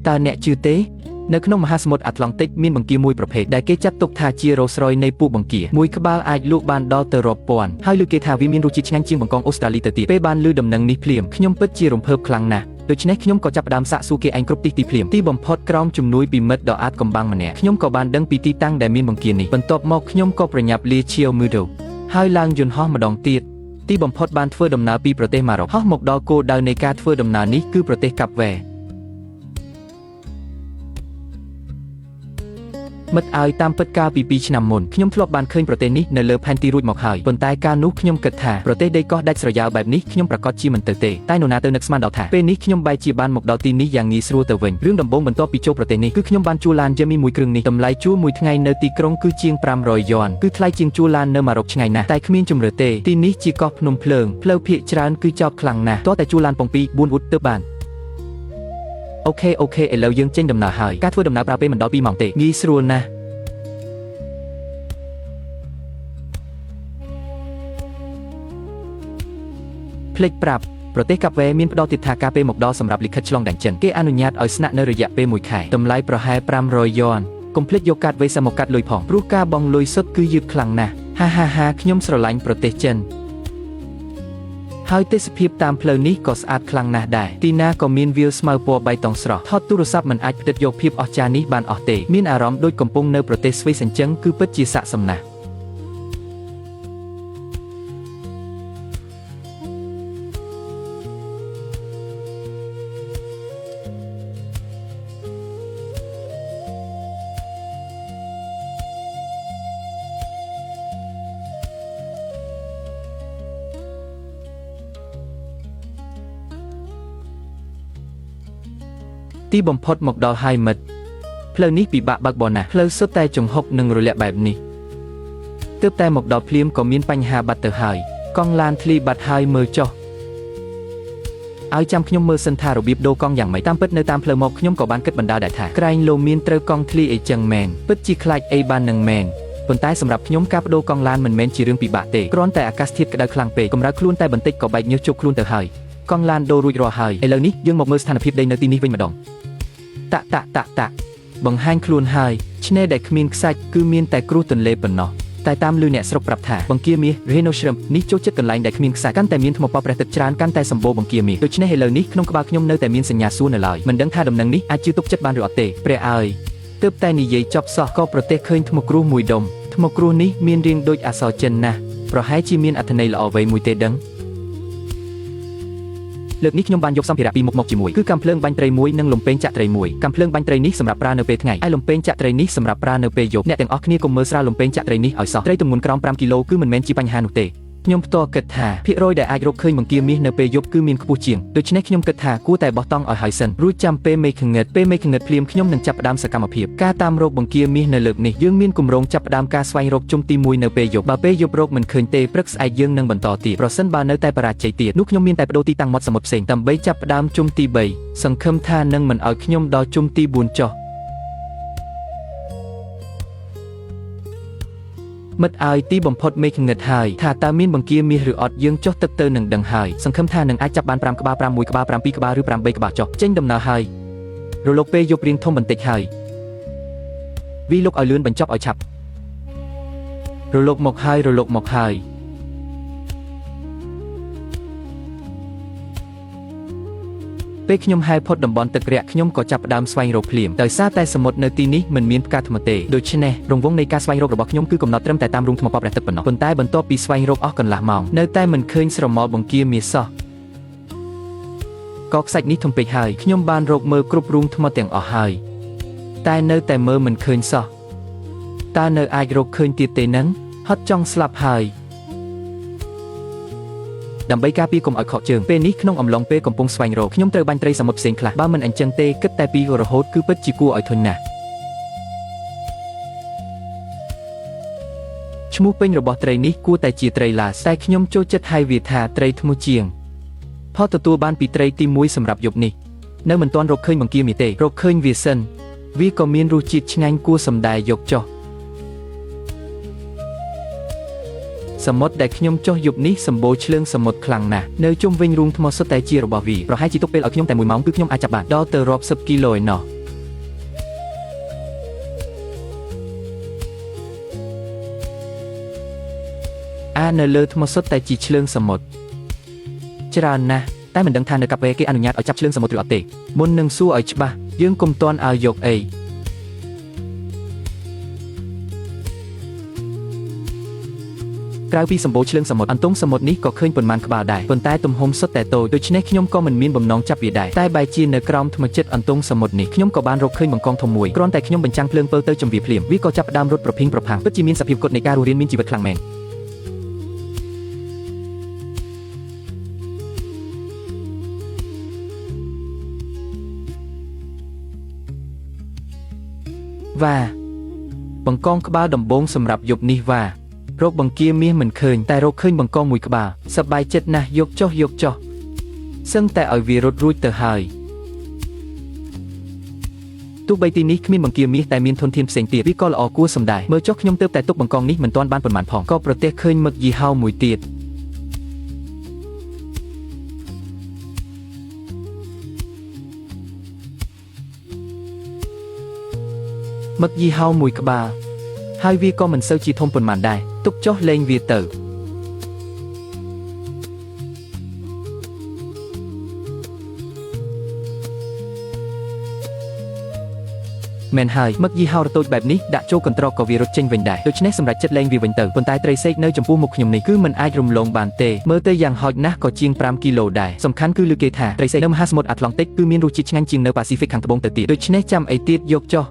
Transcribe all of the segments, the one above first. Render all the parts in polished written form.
តើអ្នកជឿទេនៅក្នុងមហាសមុទ្រអាត្លង់តិកមានបង្គាមួយប្រភេទដែលគេចាត់ទុកថាជារ៉ូសរ៉យនៃពួកបង្គាមួយក្បាលអាចលក់បានដល់ទៅរាប់ពាន់ហើយឮគេថាវាមានរសជាតិឆ្ងាញ់ជាងបង្កងអូស្ត្រាលីទៅទៀតពេលបានឮដំណឹងនេះភ្លាមខ្ញុំពិតជារំភើបខ្លាំងណាស់ដូច្នេះខ្ញុំក៏ចាប់ផ្ដើមសាកសួរគេឯងគ្រប់ទីភ្លាមទីបំផុតក្រោមជំនួយពីមិត្តដ៏អាតកំបាំងម្នាក់ខ្ញុំក៏បានដឹងពីទីតាំងដែលមានបង្គានេះបន្ទាប់មកខ្ញុំក៏ប្រញាប់លាឈាវមើលទៅហើយឡើងយន្តហោះម្ដងទៀតទីបំផុតបានធ្វើដំណើរពីប្រទេសម៉ារ៉ុកហោះមកដល់គោលដៅនៃការធ្វើដំណើរនេះគឺប្រទេសកាប់វែមិត្តឲ្យតាមពិតកាលពី2ឆ្នាំមុនខ្ញុំធ្លាប់បានឃើញប្រទេសនេះនៅលើផែនទីរួចមកហើយប៉ុន្តែកាលនោះខ្ញុំគិតថាប្រទេសដីកោះដាច់ស្រយាលបែបនេះខ្ញុំប្រកាសជាមិនទៅទេតែនរណាទៅនឹកស្មានដល់ថាពេលនេះខ្ញុំបែរជាបានមកដល់ទីនេះយ៉ាងងាយស្រួលទៅវិញរឿងដំបូងបន្ទាប់ពីចូលប្រទេសនេះគឺខ្ញុំបានជួលឡាន Jimmy មួយគ្រឿងនេះតម្លៃជួលមួយថ្ងៃនៅទីក្រុងគឺជាង500យ៉នគឺថ្លៃជាងជួលឡាននៅម៉ារ៉ុកឆ្ងាយណាស់តែគ្មានជម្រើសទេទីនេះជាកោះភ្នំភ្លើងផ្លូវភាគច្រើនគឺចោតខ្លាំងណាស់តោះតែជួលឡានពងពី4វុតទៅបានអូខេឥឡូវយើងចេញដំណើរហើយការធ្វើដំណើរប្រើពេលមិនដល់2ម៉ោងទេងាយស្រួលណាស់ភ្លេចប្រាប់ប្រទេសកាប់វែមានផ្ដល់ទិដ្ឋាការពេលមកដល់សម្រាប់លិខិតឆ្លងដែនចិនគេអនុញ្ញាតឲ្យស្នាក់នៅរយៈពេល1ខែតម្លៃប្រហែល500យ៉នកុំភ្លេចយកកាតវីសាមកកាត់លុយផងព្រោះការបង់លុយសុទ្ធគឺយឺតខ្លាំងណាស់ហាខ្ញុំស្រឡាញ់ប្រទេសចិនហើយទេសភាពតាមផ្លូវនេះក៏ស្អាតខ្លាំងណាស់ដែរទីណាក៏មានវាលស្មៅពណ៌បៃតងស្រស់ថតទូរស័ព្ទមិនអាចផ្តិតយកភាពអស្ចារ្យនេះបានអស់ទេមានអារម្មណ៍ដូចកំពុងនៅប្រទេសស្វីសអញ្ចឹងគឺពិតជាស័ក្តិសមណាស់ទីបំផុតមកដល់ហើយមិត្តផ្លូវនេះពិបាកបើកបរណាស់ផ្លូវសុទ្ធតែចង្ហុកនិងរលាក់បែបនេះទើបតែមកដល់ភ្លាមក៏មានបញ្ហាបាត់ទៅហើយកង់ឡានធ្លីបាត់ហើយមើលចុះឲ្យចាំខ្ញុំមើលសិនថារបៀបដូរកង់យ៉ាងម៉េចតាមពិតនៅតាមផ្លូវមកខ្ញុំក៏បានគិតបណ្ដាលដែរថាក្រែងលោមានត្រូវកង់ធ្លីអីចឹងមែនពិតជាខ្លាចអីបាននឹងមែនប៉ុន្តែសម្រាប់ខ្ញុំការបដូរកង់ឡានមិនមែនជារឿងពិបាកទេគ្រាន់តែអាកាសធាតុក្តៅខ្លាំងពេកកម្រើខ្លួនតែបន្តិចក៏បែកញើសជោគខ្លួនទៅហើយកង់ឡានដូររួចរាល់ហើយឥឡូវនេះយើងមកមើលស្ថានភាពដីនៅទីនេះវិញម្ដងតាបង្ហាញខ្លួនហើយឆ្នេរដែលគ្មានខ្សាច់គឺមានតែគ្រោះទន្លេប៉ុណ្ណោះតែតាមលឺអ្នកស្រុកប្រាប់ថាបង្គាមាស Rhino Shrimp នេះចូលចិត្តកន្លែងដែលគ្មានខ្សាច់កាន់តែមានថ្មប៉ព្រះទឹកច្រើនកាន់តែសម្បូរបង្គាមាសដូច្នេះឥឡូវនេះក្នុងក្បាលខ្ញុំនៅតែមានសញ្ញាសួរនៅឡើយមិនដឹងថាដំណឹងនេះអាចជឿទុកចិត្តបានឬអត់ទេព្រះអើយទើបតែនិយាយចប់សោះក៏ប្រទេសឃើញថ្មគ្រួសមួយដុំថ្មគ្រួសនេះមានរាងដូចអក្សរចិនណាស់ប្រហែលជាមានអត្ថន័យល្អអ្វីមួយទេដឹងលើកនេះខ្ញុំបានយកសម្ភារៈពីរមុខមកជាមួយគឺកាំភ្លើងបាញ់ត្រីមួយនិងលំពែងចាក់ត្រីមួយកាំភ្លើងបាញ់ត្រីនេះសម្រាប់ប្រើនៅពេលថ្ងៃឯលំពែងចាក់ត្រីនេះសម្រាប់ប្រើនៅពេលយប់អ្នកទាំងអស់គ្នាកុំមើលស្រាលលំពែងចាក់ត្រីនេះឲ្យសោះត្រីទម្ងន់ក្រោម5គីឡូគឺមិនមែនជាបញ្ហានោះទេខ្ញុំផ្ទាល់គិតថាភាគរយដែលអាចរកឃើញបង្គាមាសនៅពេលយប់គឺមានខ្ពស់ជាងដូច្នេះខ្ញុំគិតថាគួរតែបោះតង់ឲ្យហើយសិនរួចចាំពេលមេឃងឹតភ្លាមខ្ញុំនឹងចាប់ផ្ដើមសកម្មភាពការតាមរកបង្គាមាសនៅលើកនេះយើងមានគម្រោងចាប់ផ្ដើមការស្វែងរកជុំទី1នៅពេលយប់បើពេលយប់រកមិនឃើញទេព្រឹកស្អែកយើងនឹងបន្តទៀតប្រសិនបើនៅតែបរាជ័យទៀតនោះខ្ញុំមានតែបដូរទីតាំងមាត់សមុទ្រផ្សេងដើម្បីចាប់ផ្ដើមជុំទី3សង្ឃឹមថានឹងមិនឲ្យខ្ញុំដល់ជុំទី4ចុះមិត្តឲ្យទីបំផុតមេឃងឹតហើយថាតើមានបង្គាមាសឬអត់យើងចុះទឹកទៅនឹងដឹងហើយសង្ឃឹមថានឹងអាចចាប់បាន5ក្បាល6ក្បាល7ក្បាលឬ8ក្បាលចុះចេញដំណើរហើយរលកពេលយប់រៀងធំបន្តិចហើយវាលុកឲ្យលឿនបញ្ចប់ឲ្យឆាប់រលកមកហើយពេលខ្ញុំហែលផុតតំបន់ទឹករាក់ខ្ញុំក៏ចាប់ផ្ដើមស្វែងរកភ្លាមដោយសារតែសមុទ្រនៅទីនេះមិនមានផ្កាថ្មទេដូច្នេះរង្វង់នៃការស្វែងរករបស់ខ្ញុំគឺកំណត់ត្រឹមតែតាមរូងថ្មប៉ព្រះទឹកប៉ុណ្ណោះប៉ុន្តែបន្ទាប់ពីស្វែងរកអស់កន្លះម៉ោងនៅតែមិនឃើញស្រមោលបង្គាមាសសោះកខ្សាច់នេះធំពេកហើយខ្ញុំបានរកមើលគ្រប់រូងថ្មទាំងអស់ហើយតែនៅតែមើលមិនឃើញសោះតើនៅអាចរកឃើញទៀតទេនឹងហត់ចង់ស្លាប់ហើយដើម្បីការពារកុំឲ្យខកជើងពេលនេះក្នុងអំឡុងពេលកំពុងស្វែងរកខ្ញុំត្រូវបាញ់ត្រីសមុទ្រផ្សេងខ្លះបើមិនអញ្ចឹងទេគិតតែពីរហូតគឺពិតជាគួរឲ្យធុញណាស់ឈ្មោះពេញរបស់ត្រីនេះគួរតែជាត្រីឡាសតែខ្ញុំចូលចិត្តហៅវាថាត្រីធ្មូជាងផលទទួលបានពីត្រីទី1សម្រាប់យប់នេះនៅមិនទាន់រកឃើញបង្គាមាសទេរកឃើញវាសិនវាក៏មានរសជាតិឆ្ងាញ់គួរសម្ដែងយកចុះសមុទ្រដែលខ្ញុំចុះយប់នេះសម្បូរឆ្លើងសមុទ្រខ្លាំងណាស់នៅជុំវិញរូងថ្មសុទ្ធតែជារបស់វាប្រហែលជាទុកពេលឲ្យខ្ញុំតែ1ម៉ោងគឺខ្ញុំអាចចាប់បានដល់ទៅរាប់សិបគីឡូឯណោះ នៅលើថ្មសុទ្ធតែជាឆ្លើងសមុទ្រច្រើនណាស់តែមិនដឹងថានៅកាហ្វេគេអនុញ្ញាតឲ្យចាប់ឆ្លើងសមុទ្រឬអត់ទេមុននឹងសួរឲ្យច្បាស់យើងកុំទាន់ឲ្យយកអីក្រៅពីសម្បូរឆ្លើងសមុទ្រអន្ទង់សមុទ្រនេះក៏ឃើញប៉ុន្មានក្បាលដែរប៉ុន្តែទំហំសុទ្ធតែតូចដូច្នេះខ្ញុំក៏មិនមានបំណងចាប់វាដែរតែបែរជានៅក្រោមថ្មជិតអន្ទង់សមុទ្រនេះខ្ញុំក៏បានរកឃើញបង្កងធំមួយគ្រាន់តែខ្ញុំបញ្ចាំងភ្លើងពើទៅជំរាបភ្លាមវាក៏ចាប់ផ្ដើមរត់ប្រភីងប្រផាំងពិតជាមានសភាពគត់នៃការរស់រានមានជីវិតខ្លាំងមែនវ៉ាបង្កងក្បាលដំបងសម្រាប់យប់នេះវ៉ារកបង្គាមាសមិនឃើញតែរកឃើញបង្កងមួយក្បាលសប្បាយចិត្តណាស់យកចុះសឹងតែឲ្យវារត់រួចទៅហើយទោះបីទីនេះគ្មានបង្គាមាសតែមានធនធានផ្សេងទៀតវាក៏ល្អគួរសម្ដែងមើលចុះខ្ញុំទើបតែទុកបង្កងនេះមិនទាន់បានប៉ុន្មានផងក៏ប្រទះឃើញមឹកយីហោមួយទៀតមឹកយីហោមួយក្បាលហើយវាក៏មិនសូវជាធំប៉ុន្មានដែរទុកចុះលេងវាទៅមែនហើយមឹកយីហោរតូចបែបនេះដាក់ចូលកន្ត្រកក៏វារត់ចេញវិញដែរដូច្នេះសម្រាប់ចិត្តលេងវាវិញទៅប៉ុន្តែត្រីសេកនៅចំពោះមុខខ្ញុំនេះគឺមិនអាចរំលងបានទេមើលទៅយ៉ាងហោចណាស់ក៏ជាង5គីឡូដែរសំខាន់គឺលើគេថាត្រីសេកនៅមហាសមុទ្រអាត្លង់តិកគឺមានរសជាតិឆ្ងាញ់ជាងនៅប៉ាស៊ីហ្វិកខាងត្បូងទៅទៀតដូច្នេះចាំអីទៀតយកចុះ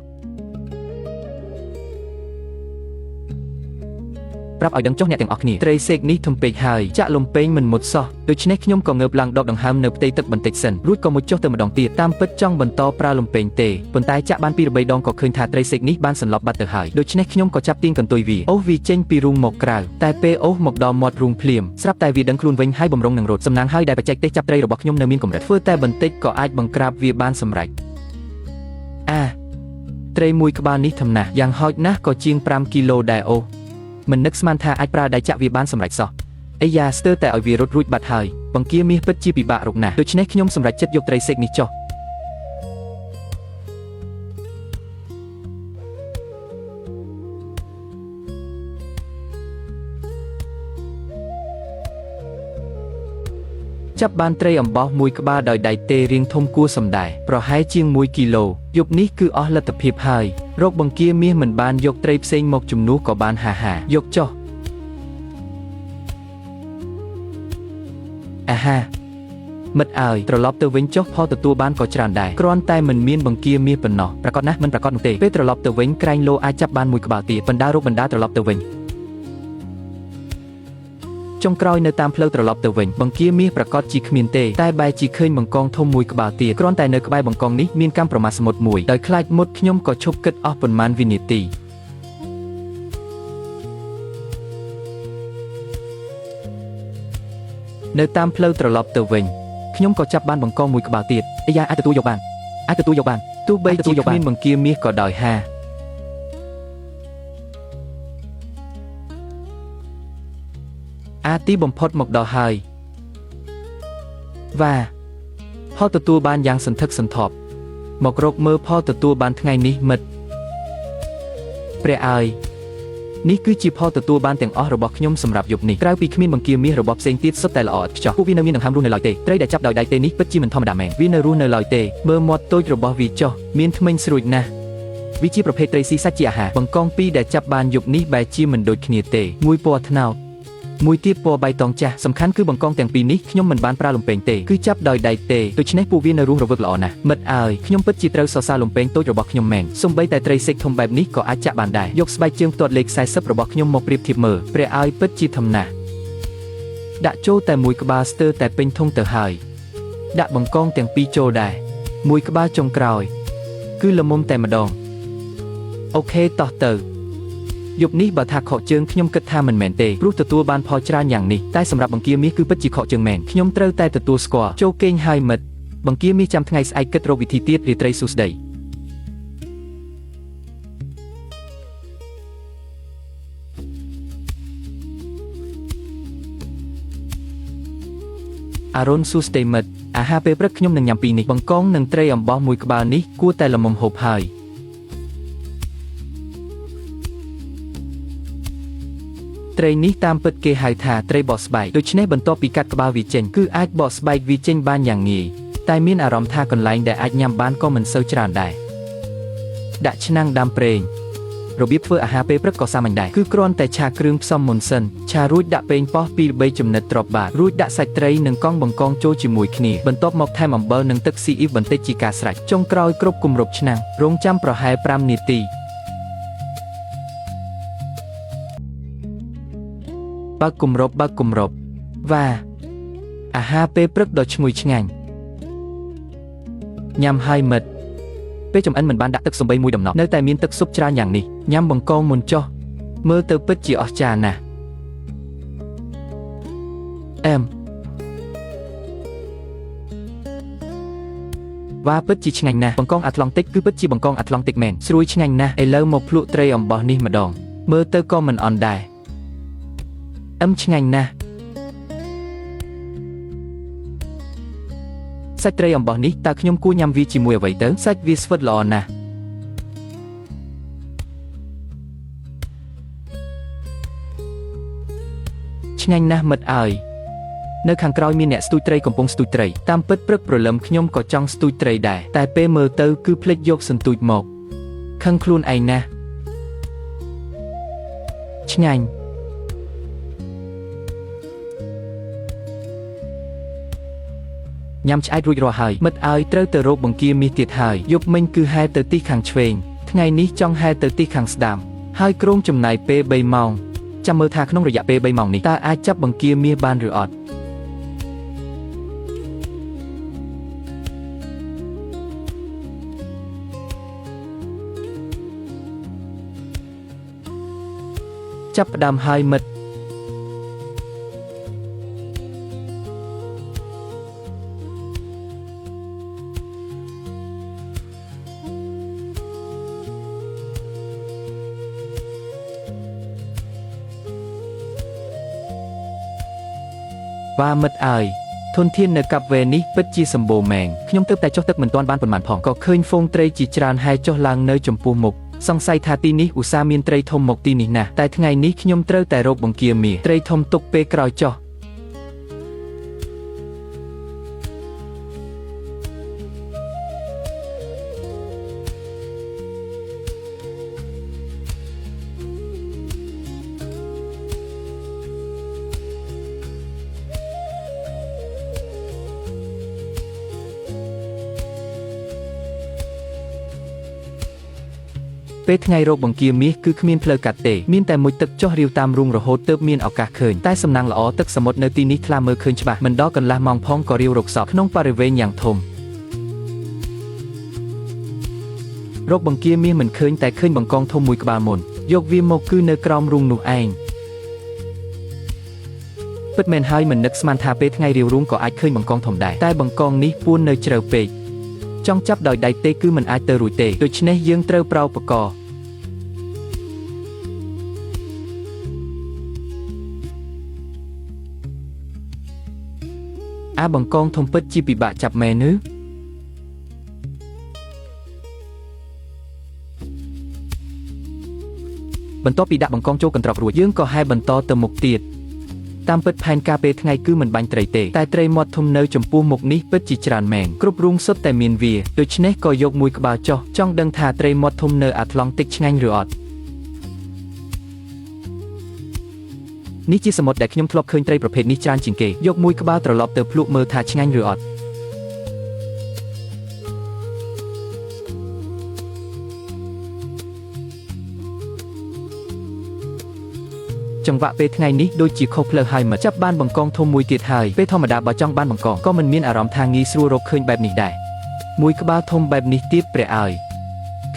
ប្រាប់ឲ្យដឹងចុះអ្នកទាំងអស់គ្នាត្រីសេកនេះធំពេកហើយចាក់លំពេងមិនមុតសោះដូច្នេះខ្ញុំក៏ងើបឡើងដកដង្ហើមនៅផ្ទៃទឹកបន្តិចសិនរួចក៏មុជចុះទៅម្ដងទៀតតាមពិតចង់បន្តប្រើលំពេងទេប៉ុន្តែចាក់បាន2 3ដងក៏ឃើញថាត្រីសេកនេះបានសន្លប់បាត់ទៅហើយដូច្នេះខ្ញុំក៏ចាប់ទាញកន្ទុយវាអូសវាចេញពីរូងមកក្រៅតែពេលអូសមកដល់មាត់រូងភ្លាមស្រាប់តែវាដឹងខ្លួនវិញហើយបំរុងនឹងរត់សំណាងហើយដែលបច្ចេកទេសចាប់ត្រីរបស់ខ្ញុំនៅមានកម្រិតធ្វើតែបន្តិចក៏អាចបង្ក្រាបវាបានសម្រេចត្រីមួយក្បាលនេះធំណាស់យ៉ាងហោចណាស់ក៏ជាង5គីឡូដែរអូមិននឹកស្មានថាអាចប្រើដៃចាក់វាបានសម្រេចសោះអាយ៉ាស្ទើរតែឲ្យវារត់រួចបាត់ហើយបង្គាមាសពិតជាពិបាករកណាស់ដូច្នេះខ្ញុំសម្រេចចិត្តយកត្រីសេកនេះចុះចាប់បានត្រីអំបោសមួយក្បាលដោយដៃទេរាងធំគួរសម្ដែងប្រហែលជាង1គីឡូយប់នេះគឺអស់លទ្ធភាពហើយរកបង្គាមាសមិនបានយកត្រីផ្សេងមកជំនួសក៏បានហាយកចុះអាហាមិត្តអើយត្រឡប់ទៅវិញចុះផលទទួលបានក៏ច្រើនដែរគ្រាន់តែមិនមានបង្គាមាសប៉ុណ្ណោះប្រកាសណាស់មិនប្រកាសនោះទេពេលត្រឡប់ទៅវិញក្រែងលោអាចចាប់បានមួយក្បាលទៀតបណ្ដាត្រឡប់ទៅវិញចុងក្រោយនៅតាមផ្លូវត្រឡប់ទៅវិញបង្គាមាសប្រកាសជាគ្មានទេតែបែរជាឃើញបង្កងធំមួយក្បាលទៀតគ្រាន់តែនៅក្បែរបង្កងនេះមានកាំប្រមាសមុទ្រមួយដោយខ្លាចមុតខ្ញុំក៏ឈប់គិតអស់ប៉ុន្មានវិនាទីនៅតាមផ្លូវត្រឡប់ទៅវិញខ្ញុំក៏ចាប់បានបង្កងមួយក្បាលទៀតអាយ៉ាអាចទទួលយកបានទោះបីជាគ្មានបង្គាមាសក៏ដោយទីបំផុតមកដល់ហើយវ៉ាផលទទួលបានយ៉ាងសន្ធឹកសន្ធាប់មករកមើលផលទទួលបានថ្ងៃនេះមិត្តព្រះអើយនេះគឺជាផលទទួលបានទាំងអស់របស់ខ្ញុំសម្រាប់យប់នេះក្រៅពីគ្មានបង្គាមាសរបស់ផ្សេងទៀតសុទ្ធតែល្អឥតខ្ចោះពួកវានៅមានដង្ហើមរស់នៅឡើយទេត្រីដែលចាប់ដោយដៃទេនេះពិតជាមិនធម្មតាមែនវានៅរស់នៅឡើយទេមើលមាត់តូចរបស់វាចុះមានធ្មេញស្រួចណាស់វាជាប្រភេទត្រីស៊ីសាច់ជាអាហារបង្កងពីរដែលចាប់បានយប់នេះបែរជាមិនដូចគ្នាទេមួយពណ៌ត្នោតមួយទៀតពណ៌បៃតងចាស់សំខាន់គឺបង្កងទាំងពីរនេះខ្ញុំមិនបានប្រើលំពេងទេគឺចាប់ដោយដៃទេដូច្នេះពួកវានៅរស់រវើកល្អណាស់មិត្តអើយខ្ញុំពិតជាត្រូវសរសើរលំពេងតូចរបស់ខ្ញុំមែនសូម្បីតែត្រីសេកធំបែបនេះក៏អាចចាក់បានដែរយកស្បែកជើងផ្ទាត់លេខ40របស់ខ្ញុំមកប្រៀបធៀបមើលព្រះអើយពិតជាធំណាស់ដាក់ចូលតែមួយក្បាលស្ទើរតែពេញធុងទៅហើយដាក់បង្កងទាំងពីរចូលដែរមួយក្បាលចុងក្រោយគឺល្មមតែម្ដងអូខេតោះទៅយប់នេះបើថាខកជើងខ្ញុំគិតថាមិនមែនទេព្រោះទទួលបានផលច្រើនយ៉ាងនេះតែសម្រាប់បង្គាមាសគឺពិតជាខកជើងមែនខ្ញុំត្រូវតែទទួលស្គាល់ចូលគេងហើយមិត្តបង្គាមាសចាំថ្ងៃស្អែកគិតរកវិធីទៀតរាត្រីសួស្ដីអរុនសួស្ដីមិត្តអាហារពេលព្រឹកខ្ញុំនឹងញ៉ាំពីរនេះបង្កងនិងត្រីអំបោសមួយក្បាលនេះគួរតែល្មមហូបហើយ ត្រីនេះតាមពិតគេហៅថាត្រីបកស្បែកដូច្នេះបន្ទាប់ពីកាត់ក្បាលវាចេញគឺអាចបកស្បែកវាចេញបានយ៉ាងងាយតែមានអារម្មណ៍ថាកន្លែងដែលអាចញ៉ាំបានក៏មិនសូវច្រើនដែរដាក់ឆ្នាំងដាំប្រេងរបៀបធ្វើអាហារពេលព្រឹកក៏សាមញ្ញដែរគឺគ្រាន់តែឆាគ្រឿងផ្សំមុនសិនឆារួចដាក់ប៉េងប៉ោះ 2-3 ចំណិតទ្រាប់បាតរួចដាក់សាច់ត្រីនិងកង់បង្កងចូលជាមួយគ្នាបន្ទាប់មកថែមអំបិលនិងទឹកស៊ីអ៊ីវបន្តិចជាការស្រេចចុងក្រោយគ្រប់គម្របឆ្នាំងរង់ចាំប្រហែល5នាទីបើកគម្របវ៉ាអាហារពេលព្រឹកដ៏ឈ្ងុយឆ្ងាញ់ញ៉ាំហើយមិត្តពេលចំអិនមិនបានដាក់ទឹកសំបីមួយដំណក់នៅតែមានទឹកស៊ុបច្រើនយ៉ាងនេះញ៉ាំបង្កងមុនចុះមើលទៅពិតជាអស្ចារ្យណាស់វ៉ាពិតជាឆ្ងាញ់ណាស់បង្កងអាត្លង់តិកគឺពិតជាបង្កងអាត្លង់តិកមែនស្រួយឆ្ងាញ់ណាស់ឥឡូវមកភ្លក់ត្រីអំបោះនេះម្ដងមើលទៅក៏មិនអន់ដែរឆ្ងាញ់ណាស់សាច់ត្រីអំបោះនេះតើខ្ញុំគួរញ៉ាំវាជាមួយអ្វីទៅសាច់វាស្វិតល្អណាស់ឆ្ងាញ់ណាស់មិត្តអើយនៅខាងក្រោយមានអ្នកស្ទូចត្រីកំពុងស្ទូចត្រីតាមពិតព្រឹកព្រលឹមខ្ញុំក៏ចង់ស្ទូចត្រីដែរតែពេលមើលទៅគឺភ្លេចយកសន្ទូចមកខឹងខ្លួនឯងណាស់ឆ្ងាញ់ញ៉ាំឆ្អែតរួចរាល់ហើយមិត្តអើយត្រូវទៅរកបង្គាមាសទៀតហើយយប់មិញគឺហែលទៅទីខាងឆ្វេងថ្ងៃនេះចង់ហែលទៅទីខាងស្ដាំហើយគ្រោងចំណាយពេល3ម៉ោងចាំមើលថាក្នុងរយៈពេល3ម៉ោងនេះតើអាចចាប់បង្គាមាសបានឬអត់ចាប់ផ្ដើមហើយមិត្តវ៉ាមិត្តអើយធនធាននៅកាប់វេនេះពិតជាសម្បូរមែនខ្ញុំទើបតែចុះទឹកមិនទាន់បានប៉ុន្មានផងក៏ឃើញហ្វូងត្រីជាច្រើនហែចុះឡើងនៅចំពោះមុខសង្ស័យថាទីនេះឧស្សាហ៍មានត្រីធំមកទីនេះណាស់តែថ្ងៃនេះខ្ញុំត្រូវតែរកបង្គាមាសត្រីធំទុកពេលក្រោយចុះពេលថ្ងៃរកបង្គាមាសគឺគ្មានផ្លូវកាត់ទេមានតែមុជទឹកចុះរាវតាមរូងរហូតទើបមានឱកាសឃើញតែសំណាងល្អទឹកសមុទ្រនៅទីនេះថ្លាមើលឃើញច្បាស់មិនដល់កន្លះម៉ោងផងក៏រាវរកសពក្នុងបរិវេណយ៉ាងធំរកបង្គាមាសមិនឃើញតែឃើញបង្កងធំមួយក្បាលមុនយកវាមកគឺនៅក្រោមរូងនោះឯងពិតមែនហើយមិននឹកស្មានថាពេលថ្ងៃរាវរូងក៏អាចឃើញបង្កងធំដែរតែបង្កងនេះពួននៅជ្រៅពេកចង់ចាប់ដោយដៃទេគឺមិនអាចទៅរួចទេដូច្នេះយើងត្រូវប្រោបកបង្កងធំពិតជាពិបាកចាប់មែនឬបន្ទាប់ពីដាក់បង្កងចូលកន្ត្រករួចយើងក៏ហែបន្តទៅមុខទៀតតាមពិតផែនការពេលថ្ងៃគឺមិនបាញ់ត្រីទេតែត្រីមាត់ធំនៅចំពោះមុខនេះពិតជាច្រើនមែនគ្រប់រូងសុទ្ធតែមានវាដូច្នេះក៏យកមួយក្បាលចុះចង់ដឹងថាត្រីមាត់ធំនៅអាត្លង់តិកឆ្ងាញ់ឬអត់នេះជាសមុទ្រដែលខ្ញុំធ្លាប់ឃើញត្រីប្រភេទនេះច្រើនជាងគេយកមួយក្បាលត្រឡប់ទៅភ្លក់មើលថាឆ្ងាញ់ឬអត់ចង្វាក់ពេលថ្ងៃនេះដូចជាខុសផ្លូវហើយមកចាប់បានបង្កងធំមួយទៀតហើយពេលធម្មតាបើចង់បានបង្កងក៏មិនមានអារម្មណ៍ថាងាយស្រួលរកឃើញបែបនេះដែរមួយក្បាលធំបែបនេះទៀតព្រះអើយ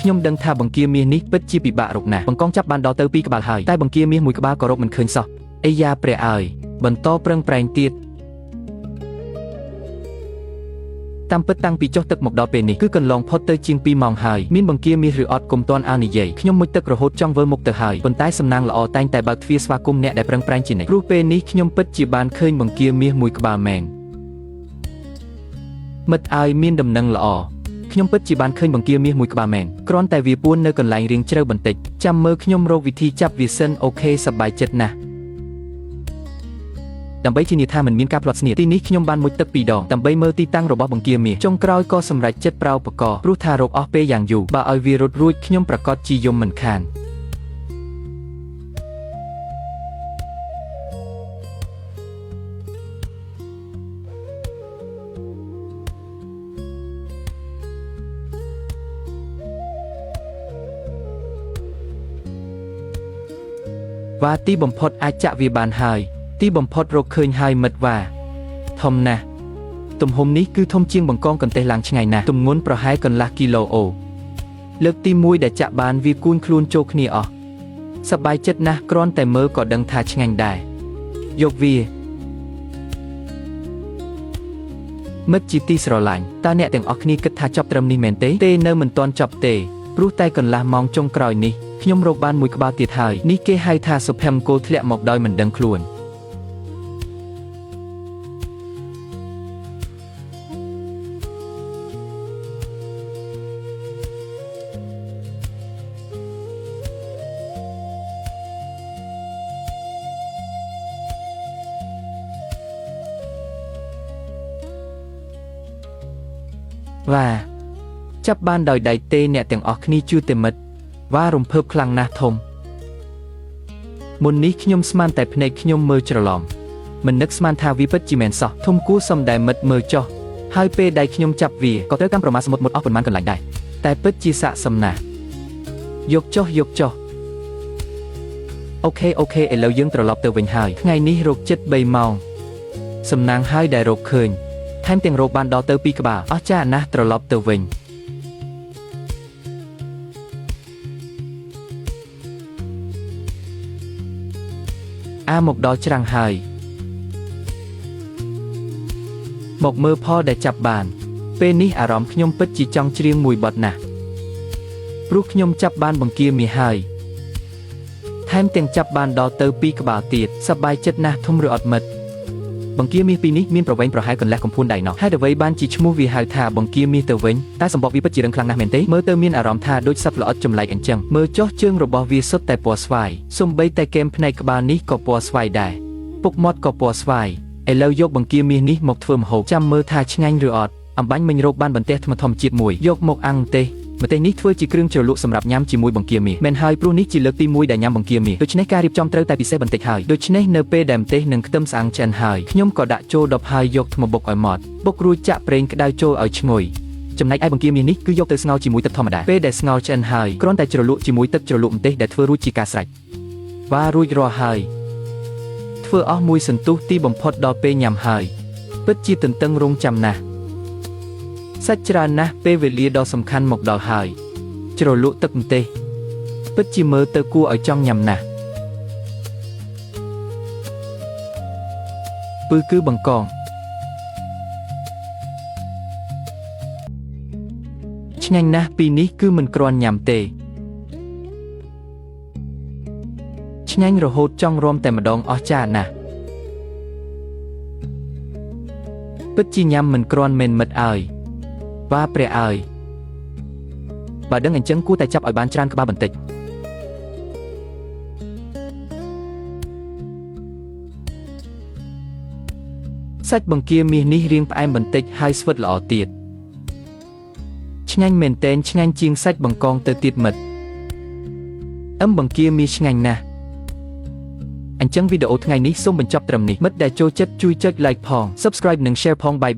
ខ្ញុំដឹងថាបង្គាមាសនេះពិតជាពិបាករកណាស់បង្កងចាប់បានដល់ទៅ2ក្បាលហើយតែបង្គាមាសមួយក្បាលក៏រកមិនឃើញសោះអីយ៉ាព្រះអើយបន្តប្រឹងប្រែងទៀតតាមពិតតាំងពីចុះទឹកមកដល់ពេលនេះគឺកន្លងផុតទៅជាង2ម៉ោងហើយមានបង្គាមាសឬអត់កុំទាន់អានិយាយខ្ញុំមុជទឹករហូតចង់វិលមុខទៅហើយប៉ុន្តែសំណាងល្អតែងតែបើកទ្វារស្វាគមន៍អ្នកដែលប្រឹងប្រែងជានិច្ចព្រោះពេលនេះខ្ញុំពិតជាបានឃើញបង្គាមាសមួយក្បាលមែនមិត្តអើយមានដំណឹងល្អខ្ញុំពិតជាបានឃើញបង្គាមាសមួយក្បាលមែនគ្រាន់តែវាពួននៅកន្លែងរាងជ្រៅបន្តិចចាំមើលខ្ញុំរកវិធីចាប់វាសិនអូខេសប្បាយចិត្តណាស់ ដើម្បីធានាថាមិនមានការផ្លត់ស្នៀតទីនេះខ្ញុំបានមុជទឹកពីរដងដើម្បីមើលទីតាំងរបស់បង្គាមាសចុងក្រោយក៏សម្រេចចិត្តប្រោបកព្រោះថារកអស់ពេលយ៉ាងយូរបើឲ្យវារត់រួចខ្ញុំប្រកាសជាយំមិនខានវ៉ាទីបំផុតអាចចាក់វាបានហើយទីបំផុតរកឃើញហើយមិត្តវ៉ាធំណាស់ទំហំនេះគឺធំជាងបង្កងកន្ទះឡើងឆ្ងាយណាស់ទម្ងន់ប្រហែលកន្លះគីឡូអូលើកទី1ដែលចាក់បានវាគូនខ្លួនចូលគ្នាអស់សប្បាយចិត្តណាស់គ្រាន់តែមើលក៏ដឹងថាឆ្ងាញ់ដែរយកវាមិត្តជាទីស្រឡាញ់តើអ្នកទាំងអស់គ្នាគិតថាចប់ត្រឹមនេះមែនទេនៅមិនទាន់ចប់ទេព្រោះតែកន្លះម៉ោងចុងក្រោយនេះខ្ញុំរកបានមួយក្បាលទៀតហើយនេះគេហៅថាសុភមង្គលធ្លាក់មកដោយមិនដឹងខ្លួនវ៉ាចាប់បានដោយដៃទេអ្នកទាំងអស់គ្នាជួយតែមិត្តវ៉ារំភើបខ្លាំងណាស់ធំមុននេះខ្ញុំស្មានតែភ្នែកខ្ញុំមើលច្រឡំមិននឹកស្មានថាវាពិតជាមែនសោះធំគួរសមដែលមិត្តមើលចុះហើយពេលដែលខ្ញុំចាប់វាក៏ត្រូវកម្មប្រមាសមុតអស់ប៉ុន្មានកន្លែងដែរតែពិតជាស័ក្តិសមណាស់យកចុះអូខេឥឡូវយើងត្រឡប់ទៅវិញហើយថ្ងៃនេះរកចិត្ត3ម៉ោងសំណាងហើយដែលរកឃើញថែមទាំងរកបានដល់ទៅ2ក្បាលអស្ចារ្យណាស់ត្រឡប់ទៅវិញមកដល់ច្រាំងហើយមកមើលផលដែលចាប់បានពេលនេះអារម្មណ៍ខ្ញុំពិតជាចង់ច្រៀងមួយបទណាស់ព្រោះខ្ញុំចាប់បានបង្គាមាសហើយថែមទាំងចាប់បានដល់ទៅ2ក្បាលទៀតសប្បាយចិត្តណាស់ធំឬអត់មិត្តបង្គាមាសពីរនេះមានប្រវែងប្រហែលកន្លះកំភួនដៃណោះហេតុអ្វីបានជាឈ្មោះវាហៅថាបង្គាមាសទៅវិញតែសម្បកវាពិតជារឹងខ្លាំងណាស់មែនទេមើលទៅមានអារម្មណ៍ថាដូចសត្វល្អិតចម្លែកអញ្ចឹងមើលចុះជើងរបស់វាសុទ្ធតែពណ៌ស្វាយសូម្បីតែគែមផ្នែកក្បាលនេះក៏ពណ៌ស្វាយដែរពុកមាត់ក៏ពណ៌ស្វាយឥឡូវយកបង្គាមាសនេះមកធ្វើម្ហូបចាំមើលថាឆ្ងាញ់ឬអត់អំបាញ់មិញរកបានបន្ទះធម្មជាតិមួយយកមកអាំងម្ទេសនេះធ្វើជាគ្រឿងជ្រលក់សម្រាប់ញ៉ាំជាមួយបង្គាមាសមែនហើយព្រោះនេះជាលើកទី1ដែលញ៉ាំបង្គាមាសដូច្នេះការរៀបចំត្រូវតែពិសេសបន្តិចហើយដូច្នេះនៅពេលដែលម្ទេសនិងខ្ទឹមស្អាងឆ្អិនហើយខ្ញុំក៏ដាក់ចូលដបហើយយកថ្មបុកឲ្យម៉ត់បុករួចចាក់ប្រេងក្តៅចូលឲ្យឈ្ងុយចំណែកឯបង្គាមាសនេះគឺយកទៅស្ងោរជាមួយទឹកធម្មតាពេលដែលស្ងោរឆ្អិនហើយគ្រាន់តែជ្រលក់ជាមួយទឹកជ្រលក់ម្ទេសដែលធ្វើរួចជាការស្រេចវ៉ារួចរាល់ហើយធ្វើអស់មួយសន្ទុះទីបំផុតដល់ពេលញ៉ាំហើយពិតជាទន្ទឹងរង់ចាំណាស់សាច់ច្រើនណាស់ពេលវេលាដ៏សំខាន់មកដល់ហើយជ្រលក់ទឹកម្ទេសពិតជាមើលទៅគួរឲ្យចង់ញ៉ាំណាស់គឺបង្កងឆ្ងាញ់ណាស់ពីនេះគឺមិនគ្រាន់ញ៉ាំទេឆ្ងាញ់រហូតចង់រាំតែម្ដងអស្ចារ្យណាស់ពិតជាញ៉ាំមិនគ្រាន់មែនមិត្តអើយវ៉ាព្រះអើយបើដឹងអញ្ចឹងគួរតែចាប់ឲ្យបានច្រើនក្បាលបន្តិចសាច់បង្គាមាសនេះរាងផ្អែមបន្តិចហើយស្វិតល្អទៀតឆ្ងាញ់មែនទែនឆ្ងាញ់ជាងសាច់បង្កងទៅទៀតមិត្តបង្គាមាសឆ្ងាញ់ណាស់អញ្ចឹងវីដេអូថ្ងៃនេះសូមបញ្ចប់ត្រឹមនេះមិត្តដែលចូលចិត្តជួយចុច like ផង subscribe និង share ផងបាយ